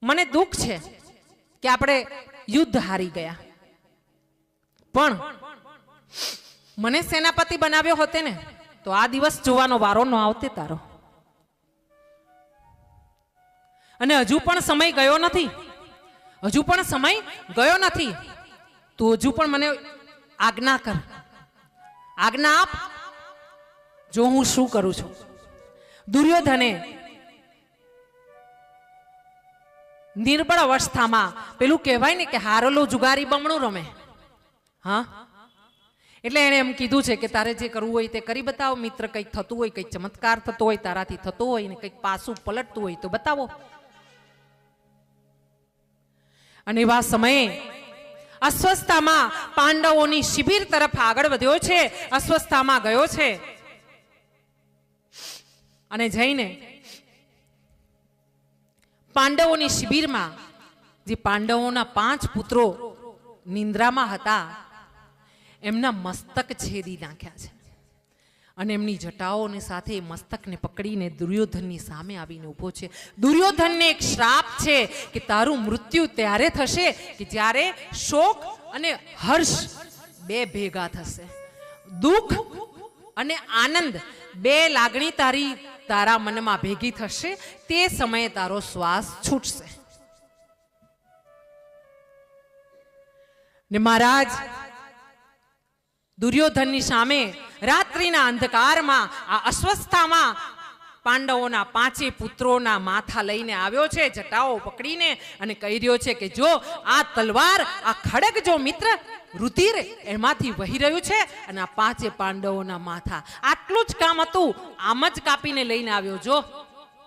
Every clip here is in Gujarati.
મને દુઃખ છે કે આપણે યુદ્ધ હારી ગયા, પણ મને સેનાપતિ બનાવ્યો હોતે ને તો આ દિવસ જોવાનો વારો ન આવતે તારો. અને હજુ પણ સમય ગયો નથી, હજુ પણ સમય ગયો નથી. તું હજુ પણ મને આજ્ઞા કર, આજ્ઞા આપ, જો હું શું કરું છું. દુર્યોધને નિર્બળ અવસ્થામાં પેલું કહેવાય ને કે હારેલો જુગારી બમણું રમે. હા, એટલે એને એમ કીધું છે કે તારે જે કરવું હોય તે કરી બતાવો મિત્ર. કંઈક થતું હોય, કંઈક ચમત્કાર થતો હોય તારાથી થતો હોય ને કંઈક પાછું પલટતું હોય તો બતાવો. અને એવા સમયે અસ્વસ્થામાં પાંડવોની શિબિર તરફ આગળ વધ્યો છે, અસ્વસ્થામાં ગયો છે અને જઈને પાંડવોની શિબિરમાં જે પાંડવોના 5 પુત્રો નિંદ્રામાં હતા એમના મસ્તક છેદી નાખ્યા છે અને એમની જટાઓની સાથે મસ્તકને પકડીને દુર્યોધનની સામે આવીને ઊભો છે. દુર્યોધનને એક શ્રાપ છે કે તારું મૃત્યુ ત્યારે થશે કે જ્યારે શોક અને હર્ષ બે ભેગા થશે. દુઃખ અને આનંદ બે લાગણી તારા મનમાં ભેગી થશે, તે સમયે તારો શ્વાસ છૂટશે. ને મહારાજ દુર્યોધનની સામે રાત્રિના અંધકારમાં આ અસ્વસ્થામાં પાંડવોના 5 પુત્રોના માથા લઈને આવ્યો છે, જટાઓ પકડીને, અને કહી રહ્યો છે કે જો આ તલવાર, આ ખડગ જો મિત્ર રુધિર એમાંથી વહી રહ્યું છે અને આ 5 પાંડવોના માથા, આટલું જ કામ હતું, આમ જ કાપીને લઈને આવ્યો. જો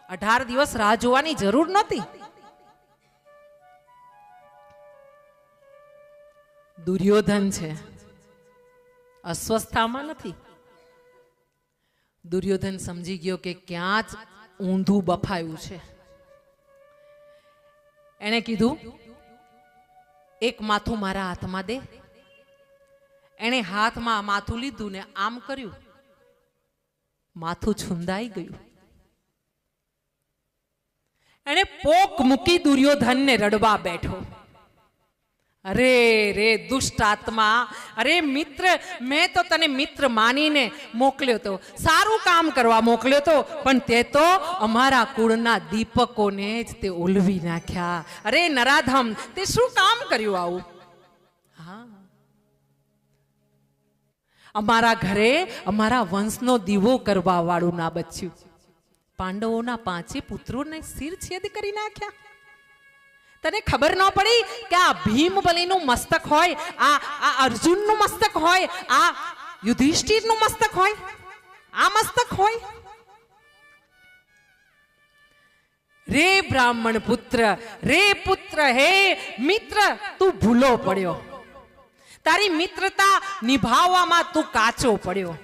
18 દિવસ રાહ જોવાની જરૂર નહોતી. દુર્યોધન છે, અસ્વસ્થામાં નથી. દુર્યોધન સમજી ગયો કે ક્યાં જ ઊંધું બફાયું છે. એણે કીધું એક માથું મારા હાથમાં દે. એણે હાથમાં માથું લીધું ને આમ કર્યું, માથું છુંદાઈ ગયું. એણે પોક મૂકી દુર્યોધનને રડવા બેઠો. અરે રે દુષ્ટ આત્મા, અરે મિત્ર, મેં તો તને મિત્ર માનીને મોકલ્યો તો, સારું કામ કરવા મોકલ્યો તો, પણ તે તો અમારા કુળના દીપકોને જ તે ઓલવી નાખ્યા. અરે નરાધમ, તે શું કામ કર્યું આવું? હા, અમારા ઘરે અમારા વંશનો દીવો કરવા વાળું ના બચ્યું. પાંડવોના 5 પુત્રોને શિર છેદ કરી નાખ્યા. તને ખબર ન પડી કે આ ભીમબલીનું મસ્તક હોય, આ અર્જુનનું મસ્તક હોય, આ યુધિષ્ઠિરનું મસ્તક હોય, આ મસ્તક હોય? રે બ્રાહ્મણ પુત્ર, રે પુત્ર, હે મિત્ર, તું ભૂલો પડ્યો. તારી મિત્રતા નિભાવવામાં તું કાચો પડ્યો.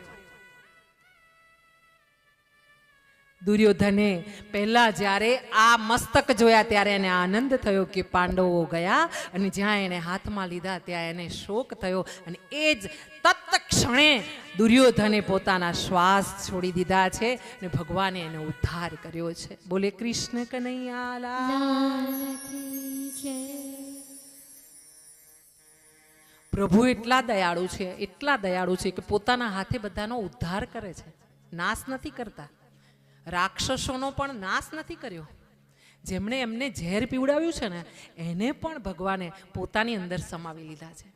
દુર્યોધને પહેલા જ્યારે આ મસ્તક જોયા ત્યારે એને આનંદ થયો કે પાંડવો ગયા, અને જ્યાં એને હાથમાં લીધા ત્યાં એને શોક થયો, અને એ જ તત્ક્ષણે દુર્યોધને પોતાના શ્વાસ છોડી દીધા છે અને ભગવાને એને ઉદ્ધાર કર્યો છે. બોલે કૃષ્ણ કનૈયા લાલ કી. પ્રભુ એટલા દયાળુ છે, એટલા દયાળુ છે કે પોતાના હાથે બધાનો ઉદ્ધાર કરે છે, નાશ નથી કરતા. રાક્ષસોનો પણ નાશ નથી કર્યો. જેમણે એમને ઝેર પીવડાવ્યું છે ને એને પણ ભગવાને પોતાની અંદર સમાવી લીધા છે.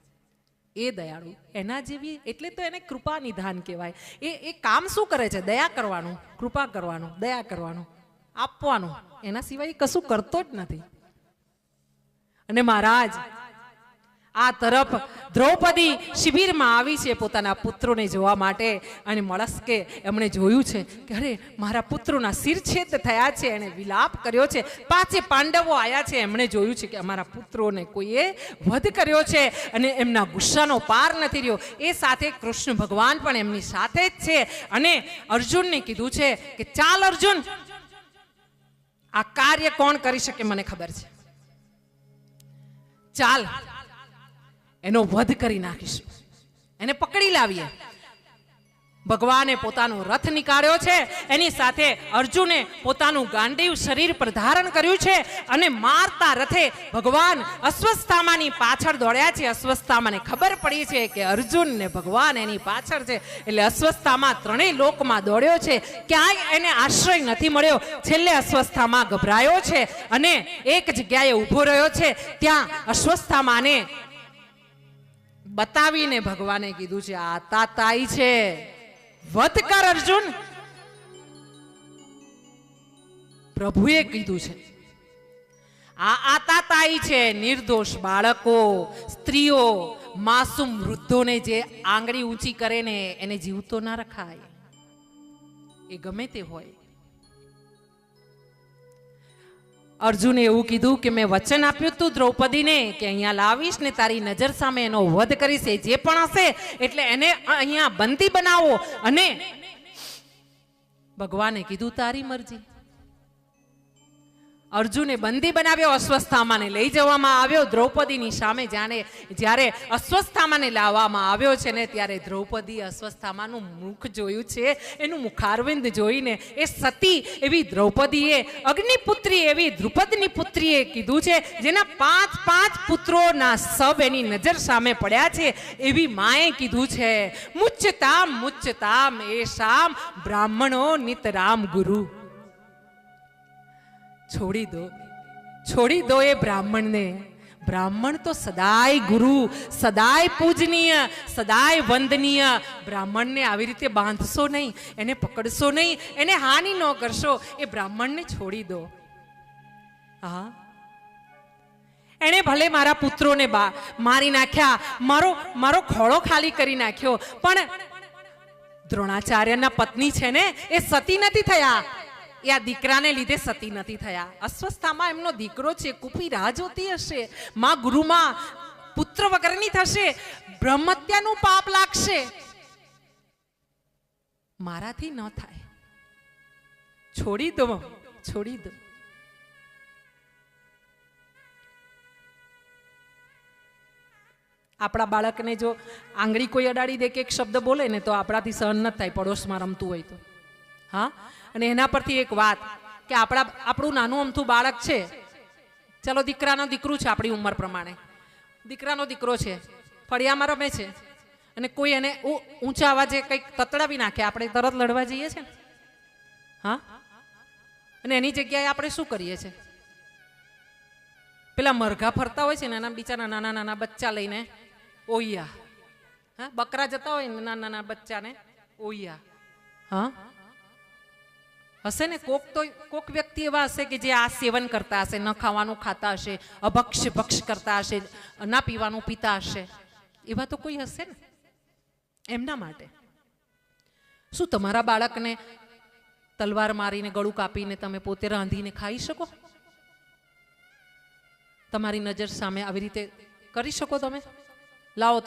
એ દયાળુ, એના જેવી, એટલે તો એને કૃપા નિધાન કહેવાય. એ કામ શું કરે છે? દયા કરવાનું, કૃપા કરવાનું, દયા કરવાનું, આપવાનું, એના સિવાય કશું કરતો જ નથી. અને મહારાજ આ તરફ દ્રૌપદી શિબિરમાં આવી છે પોતાના પુત્રોને જોવા માટે, અને મળસ્કે એમણે જોયું છે કે અરે મારા પુત્રોના શિરછેદ થયા છે. એણે વિલાપ કર્યો છે. 5 પાંડવો આવ્યા છે, એમણે જોયું છે કે અમારા પુત્રોને કોઈએ વધ કર્યો છે, અને એમના ગુસ્સાનો પાર નથી રહ્યો. એ સાથે કૃષ્ણ ભગવાન પણ એમની સાથે જ છે, અને અર્જુનને કીધું છે કે ચાલ અર્જુન, આ કાર્ય કોણ કરી શકે મને ખબર છે, ચાલ એનો વધ કરી નાખીશું, એને પકડી લાવીએ. ભગવાને પોતાનો રથ નીકાળ્યો છે, એની સાથે અર્જુને પોતાનું ગાંડીવ શરીર પર ધારણ કર્યું છે અને મારતા રથે ભગવાન અશ્વત્થામાની પાછળ દોડ્યા છે. અશ્વત્થામાને ખબર પડી છે કે અર્જુન ને ભગવાન એની પાછળ છે, એટલે અશ્વત્થામા ત્રણેય લોકમાં દોડ્યો છે, ક્યાંય એને આશ્રય નથી મળ્યો. છેલ્લે અશ્વત્થામા ગભરાયો છે અને એક જગ્યાએ ઊભો રહ્યો છે. ત્યાં અશ્વત્થામાને બતાવીને ભગવાને કીધું છે, આ તાતાઈ છે, વધ કર અર્જુન. પ્રભુએ કીધું છે આ આતાતાઈ છે, નિર્દોષ બાળકો, સ્ત્રીઓ, માસૂમ વૃદ્ધોને જે આંગળી ઊંચી કરે ને એને જીવતો ના રખાય, એ ગમે તે હોય. અર્જુને એવું કીધું કે મેં વચન આપ્યું તું દ્રૌપદીને કે અહીંયા લાવીશ ને તારી નજર સામે એનો વધ કરીશ, જે પણ હશે એટલે એને અહીંયા બંદી બનાવો. અને ભગવાને કીધું તારી મરજી. અર્જુને બંદી બનાવ્યો, અશ્વત્થામાને લઈ જવામાં આવ્યો દ્રૌપદીની સામે. જ્યારે અશ્વત્થામાને લાવવામાં આવ્યો છે ને ત્યારે દ્રૌપદી અશ્વત્થામાનું મુખ જોયું છે, એનું મુખારવિંદ જોઈને એ સતી એવી દ્રૌપદીએ, અગ્નિપુત્રી એવી દ્રુપદની પુત્રીએ કીધું છે, જેના 5 પુત્રોના શબ એની નજર સામે પડ્યા છે, એવી માએ કીધું છે, મુચ્યતામ મુચ્યતામ એશામ બ્રાહ્મણો નિતરામ ગુરુ. છોડી દો એ બ્રાહ્મણને. બ્રાહ્મણ તો સદાય ગુરુ, સદાય પૂજનીય, સદાય વંદનીય. બ્રાહ્મણને આવી રીતે બાંધશો નહીં, એને પકડશો નહીં, એને હાનિ ન કરશો. એ બ્રાહ્મણને છોડી દો. હા, એને ભલે મારા પુત્રોને મારી નાખ્યા, મારો ખોળો ખાલી કરી નાખ્યો, પણ દ્રોણાચાર્યના પત્ની છે ને એ સતી નથી થયા. એ આ દીકરાને લીધે સતી નથી થયા. અશ્વત્થામા એમનો દીકરો છે, કુપી રાહ જોતી હશે, માં ગુરુમાં પુત્ર વગરની થશે, બ્રહ્મત્યાનું પાપ લાગશે. મારાથી ન થાય, છોડી દો. આપણા બાળકને જો આંગળી કોઈ અડાડી દે કે એક શબ્દ બોલે ને તો આપણાથી સહન ન થાય, પડોશમાં રમતું હોય તો. હા, અને એના પરથી એક વાત કે આપણું નાનું અમથું બાળક છે, ચલો દીકરાનો દીકરું છે, આપણી ઉંમર પ્રમાણે દીકરાનો દીકરો છે, ફળિયામાં રમે છે અને કોઈ એને ઊંચા અવાજે કંઈક તતડાવી નાખે, આપણે તરત લડવા જઈએ છીએ. હા, અને એની જગ્યાએ આપણે શું કરીએ છીએ? પેલા મરઘા ફરતા હોય છે ને, એના બિચારા નાના બચ્ચા લઈને ઓયા, હા, બકરા જતા હોય ને નાના બચ્ચાને ઓયા. હા, હશે ને કોક વ્યક્તિ એવા હશે કે જે આ સેવન કરતા હશે, ન ખાવાનું ખાતા હશે, અભક્ષ્ય ભક્ષ કરતા હશે, ના પીવાનું પીતા હશે. એવા તો કોઈ હશે ને. એમના માટે શું તમારા બાળકને તલવાર મારીને ગળું કાપીને તમે પોતે રાંધીને ખાઈ શકો? તમારી નજર સામે આવી રીતે કરી શકો તમે? લાવો